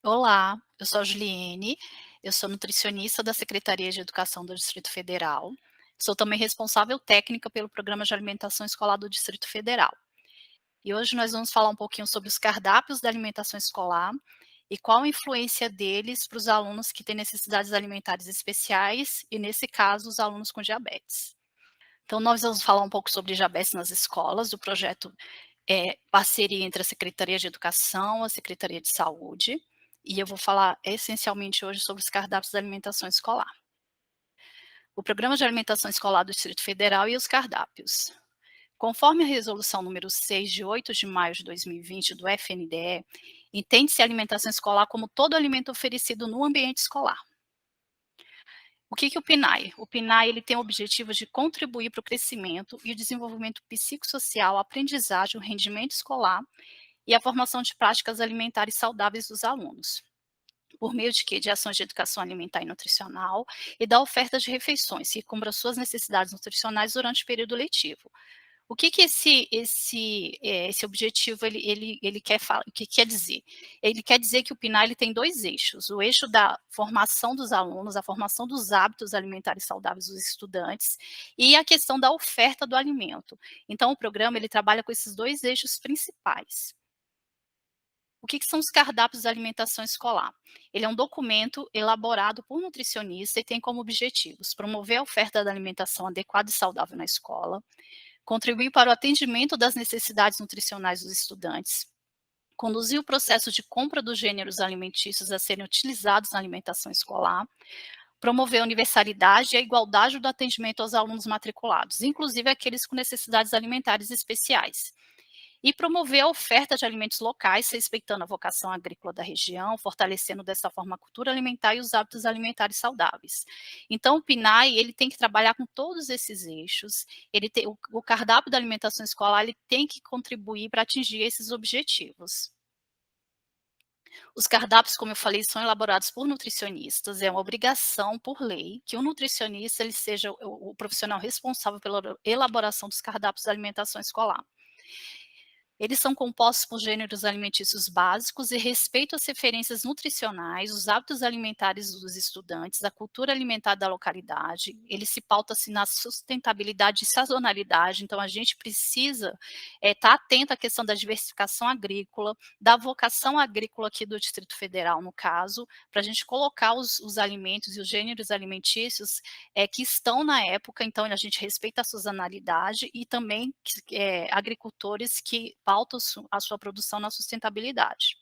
Olá, eu sou a Juliene, eu sou nutricionista da Secretaria de Educação do Distrito Federal. Sou também responsável técnica pelo Programa de Alimentação Escolar do Distrito Federal. E hoje nós vamos falar um pouquinho sobre os cardápios da alimentação escolar e qual a influência deles para os alunos que têm necessidades alimentares especiais e, nesse caso, os alunos com diabetes. Então, nós vamos falar um pouco sobre diabetes nas escolas, o projeto parceria entre a Secretaria de Educação, a Secretaria de Saúde, e eu vou falar essencialmente hoje sobre os cardápios da alimentação escolar. O Programa de Alimentação Escolar do Distrito Federal e os cardápios. Conforme a resolução número 6 de 8 de maio de 2020 do FNDE, entende-se a alimentação escolar como todo alimento oferecido no ambiente escolar. O que é o PNAE? O PNAE ele tem o objetivo de contribuir para o crescimento e o desenvolvimento psicossocial, a aprendizagem, o rendimento escolar e a formação de práticas alimentares saudáveis dos alunos. Por meio de quê? De ações de educação alimentar e nutricional e da oferta de refeições que cubram suas necessidades nutricionais durante o período letivo. O que que esse objetivo ele quer falar, o que quer dizer? Ele quer dizer que o PNAE ele tem 2 eixos, o eixo da formação dos alunos, a formação dos hábitos alimentares saudáveis dos estudantes, e a questão da oferta do alimento. Então o programa ele trabalha com esses 2 eixos principais. O que são os cardápios da alimentação escolar? Ele é um documento elaborado por nutricionista e tem como objetivos promover a oferta da alimentação adequada e saudável na escola, contribuir para o atendimento das necessidades nutricionais dos estudantes, conduzir o processo de compra dos gêneros alimentícios a serem utilizados na alimentação escolar, promover a universalidade e a igualdade do atendimento aos alunos matriculados, inclusive aqueles com necessidades alimentares especiais. E promover a oferta de alimentos locais, respeitando a vocação agrícola da região, fortalecendo dessa forma a cultura alimentar e os hábitos alimentares saudáveis. Então, o PNAE ele tem que trabalhar com todos esses eixos. O cardápio da alimentação escolar ele tem que contribuir para atingir esses objetivos. Os cardápios, como eu falei, são elaborados por nutricionistas. É uma obrigação por lei que o nutricionista ele seja o profissional responsável pela elaboração dos cardápios da alimentação escolar. Eles são compostos por gêneros alimentícios básicos e respeitam as referências nutricionais, os hábitos alimentares dos estudantes, a cultura alimentar da localidade. Ele se pauta-se na sustentabilidade e sazonalidade, então a gente precisa estar atento à questão da diversificação agrícola, da vocação agrícola aqui do Distrito Federal, no caso, para a gente colocar os alimentos e os gêneros alimentícios que estão na época, então a gente respeita a sazonalidade e também agricultores que pautam a sua produção na sustentabilidade.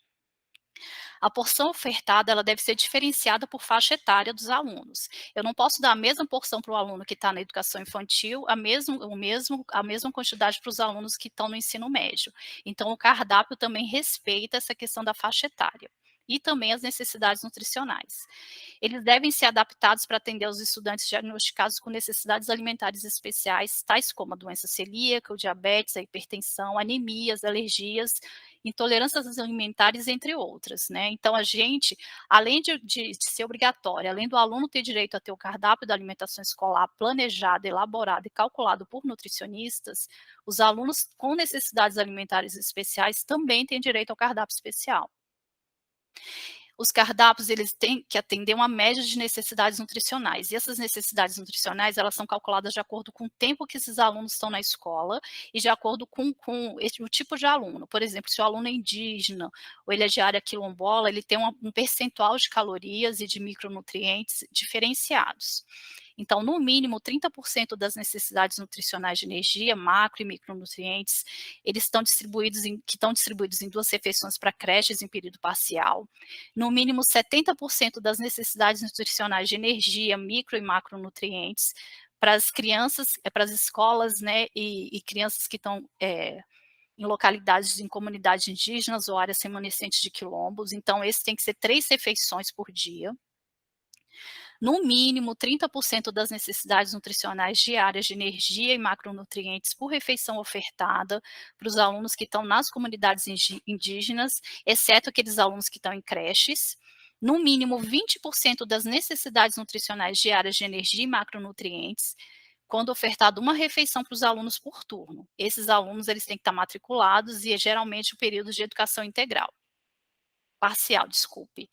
A porção ofertada ela deve ser diferenciada por faixa etária dos alunos. Eu não posso dar a mesma porção para o aluno que está na educação infantil, a mesma quantidade para os alunos que estão no ensino médio. Então, o cardápio também respeita essa questão da faixa etária e também as necessidades nutricionais. Eles devem ser adaptados para atender aos estudantes diagnosticados com necessidades alimentares especiais, tais como a doença celíaca, o diabetes, a hipertensão, anemias, alergias, intolerâncias alimentares, entre outras, né. Então a gente, além de ser obrigatória, além do aluno ter direito a ter o cardápio da alimentação escolar planejado, elaborado e calculado por nutricionistas, os alunos com necessidades alimentares especiais também têm direito ao cardápio especial. Os cardápios, eles têm que atender uma média de necessidades nutricionais, e essas necessidades nutricionais, elas são calculadas de acordo com o tempo que esses alunos estão na escola e de acordo com o tipo de aluno. Por exemplo, se o aluno é indígena ou ele é de área quilombola, ele tem um percentual de calorias e de micronutrientes diferenciados. Então, no mínimo 30% das necessidades nutricionais de energia, macro e micronutrientes, eles estão distribuídos em 2 refeições para creches em período parcial. No mínimo 70% das necessidades nutricionais de energia, micro e macronutrientes para as crianças, para as escolas, né, e crianças que estão em localidades, em comunidades indígenas ou áreas remanescentes de quilombos. Então, esse tem que ser 3 refeições por dia. No mínimo 30% das necessidades nutricionais diárias de energia e macronutrientes por refeição ofertada para os alunos que estão nas comunidades indígenas, exceto aqueles alunos que estão em creches. No mínimo 20% das necessidades nutricionais diárias de energia e macronutrientes, quando ofertada uma refeição para os alunos por turno. Esses alunos eles têm que estar matriculados e é geralmente o período de educação integral. parcial, desculpe.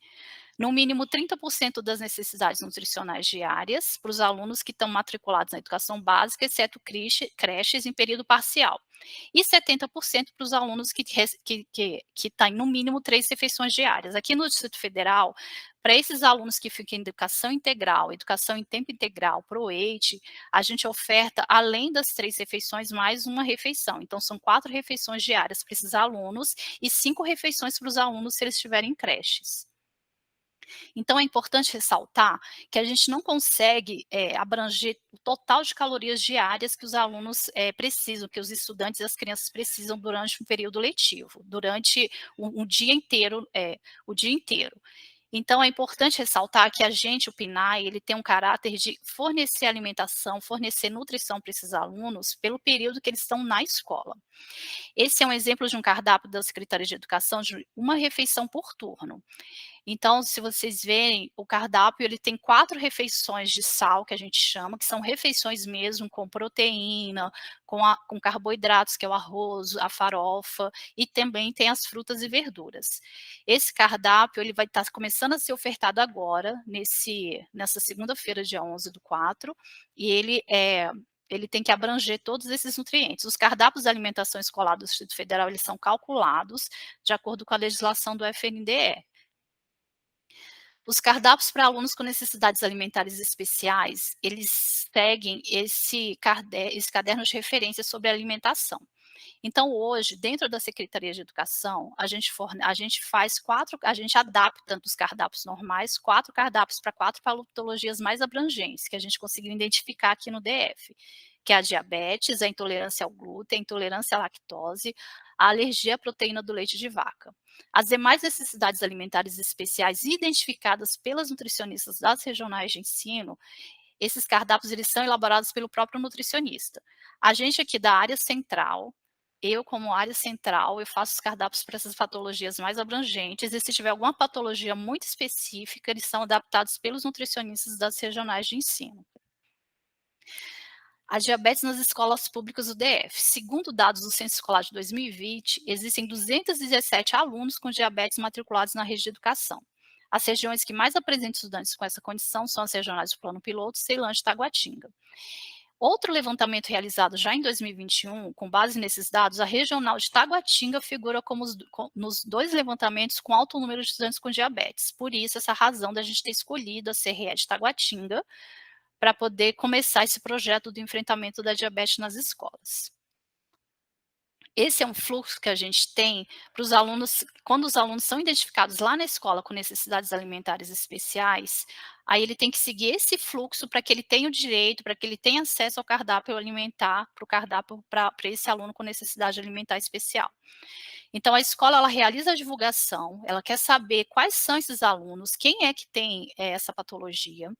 No mínimo 30% das necessidades nutricionais diárias para os alunos que estão matriculados na educação básica, exceto creches em período parcial. E 70% para os alunos que têm no mínimo 3 refeições diárias. Aqui no Distrito Federal, para esses alunos que ficam em educação em tempo integral, ProEIT, a gente oferta, além das 3 refeições, mais uma refeição. Então são 4 refeições diárias para esses alunos e 5 refeições para os alunos se eles estiverem em creches. Então é importante ressaltar que a gente não consegue, abranger o total de calorias diárias que os alunos, precisam, que os estudantes e as crianças precisam durante um período letivo, durante um dia inteiro, o dia inteiro. Então é importante ressaltar que a gente, o PNAE, ele tem um caráter de fornecer alimentação, fornecer nutrição para esses alunos pelo período que eles estão na escola. Esse é um exemplo de um cardápio da Secretaria de Educação de uma refeição por turno. Então, se vocês verem, o cardápio ele tem 4 refeições de sal, que a gente chama, que são refeições mesmo com proteína, com carboidratos, que é o arroz, a farofa, e também tem as frutas e verduras. Esse cardápio ele vai estar começando a ser ofertado agora, nessa segunda-feira, dia 11/4, e ele tem que abranger todos esses nutrientes. Os cardápios da alimentação escolar do Distrito Federal, eles são calculados de acordo com a legislação do FNDE. Os cardápios para alunos com necessidades alimentares especiais, eles seguem esse caderno de referência sobre alimentação. Então hoje, dentro da Secretaria de Educação, a gente adapta dos cardápios normais, 4 cardápios para 4 patologias mais abrangentes, que a gente conseguiu identificar aqui no DF, que é a diabetes, a intolerância ao glúten, a intolerância à lactose, a alergia à proteína do leite de vaca. As demais necessidades alimentares especiais identificadas pelas nutricionistas das regionais de ensino, esses cardápios eles são elaborados pelo próprio nutricionista. A gente aqui da área central, eu como área central, eu faço os cardápios para essas patologias mais abrangentes e se tiver alguma patologia muito específica, eles são adaptados pelos nutricionistas das regionais de ensino. A diabetes nas escolas públicas do DF. Segundo dados do Censo Escolar de 2020, existem 217 alunos com diabetes matriculados na rede de educação. As regiões que mais apresentam estudantes com essa condição são as regionais do Plano Piloto, Ceilândia e Taguatinga. Outro levantamento realizado já em 2021, com base nesses dados, a regional de Taguatinga figura nos 2 levantamentos com alto número de estudantes com diabetes. Por isso, essa razão da gente ter escolhido a CRE de Taguatinga para poder começar esse projeto do enfrentamento da diabetes nas escolas. Esse é um fluxo que a gente tem para os alunos, quando os alunos são identificados lá na escola com necessidades alimentares especiais, aí ele tem que seguir esse fluxo para que ele tenha o direito, para que ele tenha acesso ao cardápio alimentar, para o cardápio para esse aluno com necessidade alimentar especial. Então a escola ela realiza a divulgação, ela quer saber quais são esses alunos, quem é que tem essa patologia.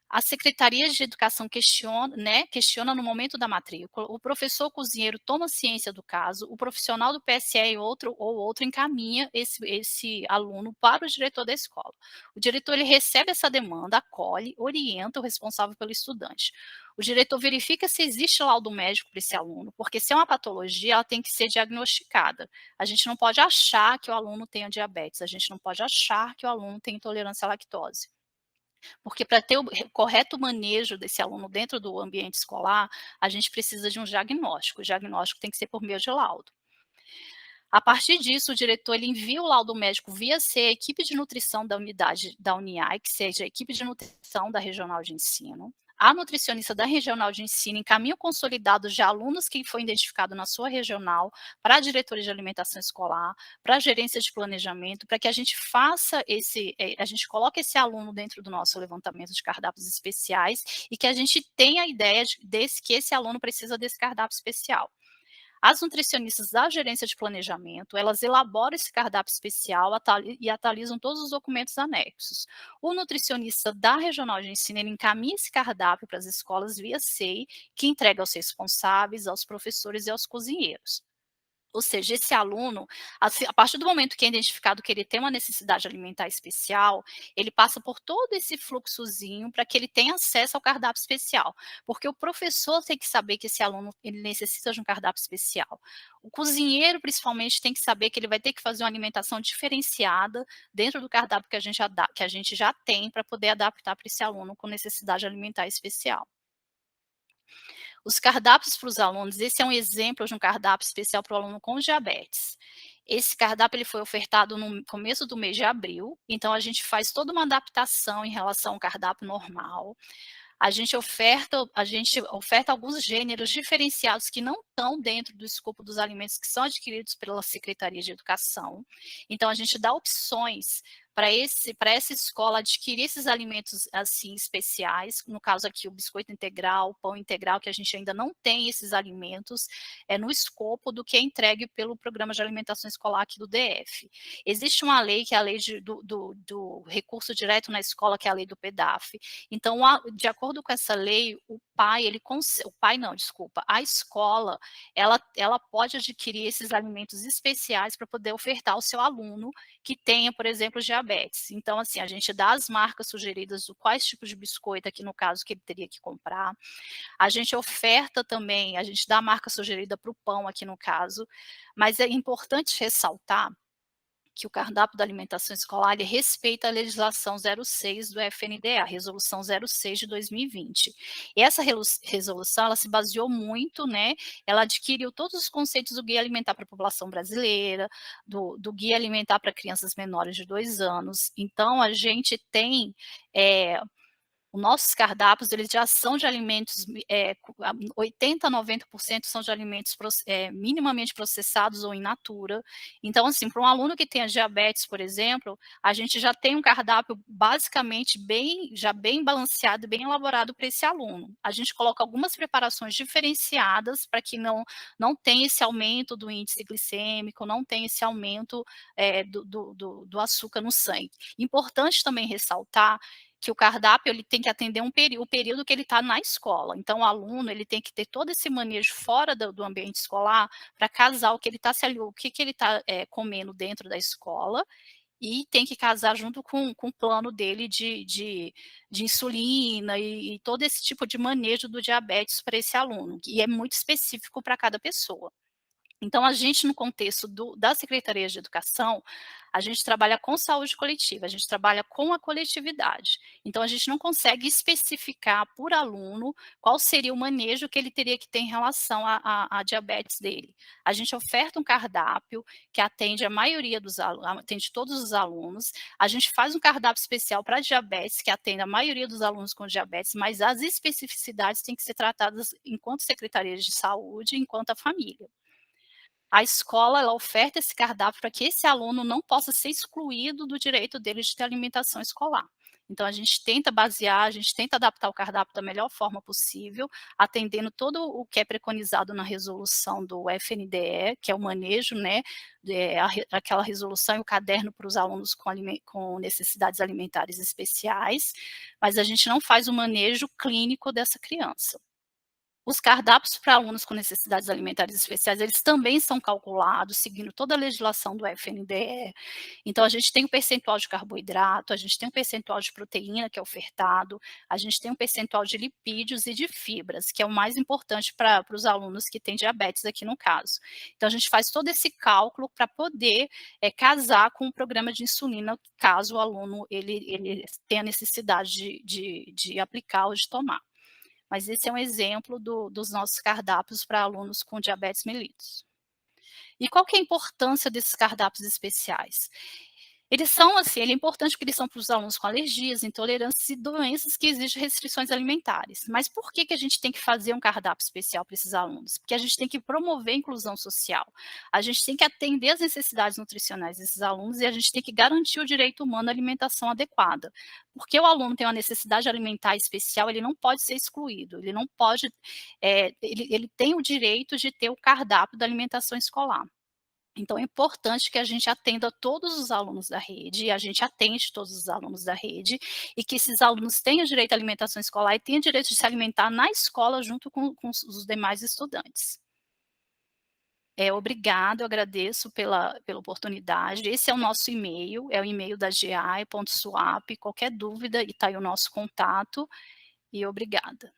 A Secretaria de Educação questiona no momento da matrícula, o professor cozinheiro toma ciência do caso, o profissional do PSE outro encaminha esse aluno para o diretor da escola. O diretor ele recebe essa demanda, acolhe, orienta o responsável pelo estudante. O diretor verifica se existe laudo médico para esse aluno, porque se é uma patologia, ela tem que ser diagnosticada. A gente não pode achar que o aluno tenha diabetes, a gente não pode achar que o aluno tem intolerância à lactose. Porque para ter o correto manejo desse aluno dentro do ambiente escolar, a gente precisa de um diagnóstico. O diagnóstico tem que ser por meio de laudo. A partir disso, o diretor ele envia o laudo médico via C à equipe de nutrição da unidade da UNIAI, que seja a equipe de nutrição da regional de ensino. A nutricionista da regional de ensino encaminha o consolidado de alunos que foi identificado na sua regional para a diretoria de alimentação escolar, para a gerência de planejamento, para que a gente a gente coloque esse aluno dentro do nosso levantamento de cardápios especiais e que a gente tenha a ideia que esse aluno precisa desse cardápio especial. As nutricionistas da gerência de planejamento, elas elaboram esse cardápio especial e atualizam todos os documentos anexos. O nutricionista da regional de ensino, ele encaminha esse cardápio para as escolas via SEI, que entrega aos responsáveis, aos professores e aos cozinheiros. Ou seja, esse aluno, assim, a partir do momento que é identificado que ele tem uma necessidade alimentar especial, ele passa por todo esse fluxozinho para que ele tenha acesso ao cardápio especial, porque o professor tem que saber que esse aluno ele necessita de um cardápio especial. O cozinheiro, principalmente, tem que saber que ele vai ter que fazer uma alimentação diferenciada dentro do cardápio que a gente já tem para poder adaptar para esse aluno com necessidade alimentar especial. Os cardápios para os alunos, esse é um exemplo de um cardápio especial para o aluno com diabetes. Esse cardápio ele foi ofertado no começo do mês de abril, então a gente faz toda uma adaptação em relação ao cardápio normal. A gente oferta alguns gêneros diferenciados que não estão dentro do escopo dos alimentos que são adquiridos pela Secretaria de Educação. Então a gente dá opções para essa escola adquirir esses alimentos, assim, especiais, no caso aqui o biscoito integral, o pão integral, que a gente ainda não tem esses alimentos, no escopo do que é entregue pelo Programa de Alimentação Escolar aqui do DF. Existe uma lei, que é a lei do recurso direto na escola, que é a lei do PEDAF. Então, de acordo com essa lei, o pai não, desculpa, a escola, ela pode adquirir esses alimentos especiais para poder ofertar ao seu aluno que tenha, por exemplo, diabetes. Então, assim, a gente dá as marcas sugeridas do quais tipos de biscoito, aqui no caso, que ele teria que comprar. A gente oferta também, a gente dá a marca sugerida para o pão, aqui no caso, mas é importante ressaltar que o cardápio da alimentação escolar ele respeita a legislação 06 do FNDE, a resolução 06 de 2020. E essa resolução, ela se baseou muito, né, ela adquiriu todos os conceitos do Guia Alimentar para a População Brasileira, do Guia Alimentar para Crianças Menores de 2 anos. Então a gente tem, eh, os nossos cardápios, eles já são de alimentos, 80 a 90% são de alimentos minimamente processados ou in natura. Então, assim, para um aluno que tenha diabetes, por exemplo, a gente já tem um cardápio basicamente bem balanceado, bem elaborado para esse aluno. A gente coloca algumas preparações diferenciadas para que não tenha esse aumento do índice glicêmico, não tenha esse aumento, do açúcar no sangue. Importante também ressaltar que o cardápio ele tem que atender o período que ele está na escola. Então, o aluno ele tem que ter todo esse manejo fora do ambiente escolar para casar o que ele está comendo dentro da escola e tem que casar junto com o plano dele de insulina e todo esse tipo de manejo do diabetes para esse aluno, e é muito específico para cada pessoa. Então, a gente, no contexto da Secretaria de Educação, a gente trabalha com saúde coletiva, a gente trabalha com a coletividade. Então, a gente não consegue especificar por aluno qual seria o manejo que ele teria que ter em relação à diabetes dele. A gente oferta um cardápio que atende a maioria dos alunos, atende todos os alunos. A gente faz um cardápio especial para diabetes, que atende a maioria dos alunos com diabetes, mas as especificidades têm que ser tratadas enquanto Secretaria de Saúde, enquanto a família. A escola, ela oferta esse cardápio para que esse aluno não possa ser excluído do direito dele de ter alimentação escolar. Então a gente tenta adaptar o cardápio da melhor forma possível, atendendo todo o que é preconizado na resolução do FNDE, que é o manejo, né, aquela resolução e o caderno para os alunos com necessidades alimentares especiais, mas a gente não faz o manejo clínico dessa criança. Os cardápios para alunos com necessidades alimentares especiais, eles também são calculados seguindo toda a legislação do FNDE. Então a gente tem um percentual de carboidrato, a gente tem um percentual de proteína que é ofertado, a gente tem um percentual de lipídios e de fibras, que é o mais importante para os alunos que têm diabetes aqui no caso. Então a gente faz todo esse cálculo para poder, casar com o programa de insulina, caso o aluno ele tenha necessidade de aplicar ou de tomar. Mas esse é um exemplo dos nossos cardápios para alunos com diabetes mellitus. E qual que é a importância desses cardápios especiais? Eles são assim, ele é importante porque eles são para os alunos com alergias, intolerâncias e doenças que exigem restrições alimentares. Mas por que que a gente tem que fazer um cardápio especial para esses alunos? Porque a gente tem que promover a inclusão social. A gente tem que atender às necessidades nutricionais desses alunos e a gente tem que garantir o direito humano à alimentação adequada. Porque o aluno tem uma necessidade alimentar especial, ele não pode ser excluído, ele não pode, ele tem o direito de ter o cardápio da alimentação escolar. Então é importante que a gente atenda todos os alunos da rede, e a gente atende todos os alunos da rede, e que esses alunos tenham direito à alimentação escolar e tenham direito de se alimentar na escola junto com os demais estudantes. Obrigado, eu agradeço pela oportunidade. Esse é o nosso e-mail, é o e-mail da GI.swap, qualquer dúvida e tá aí o nosso contato, e obrigada.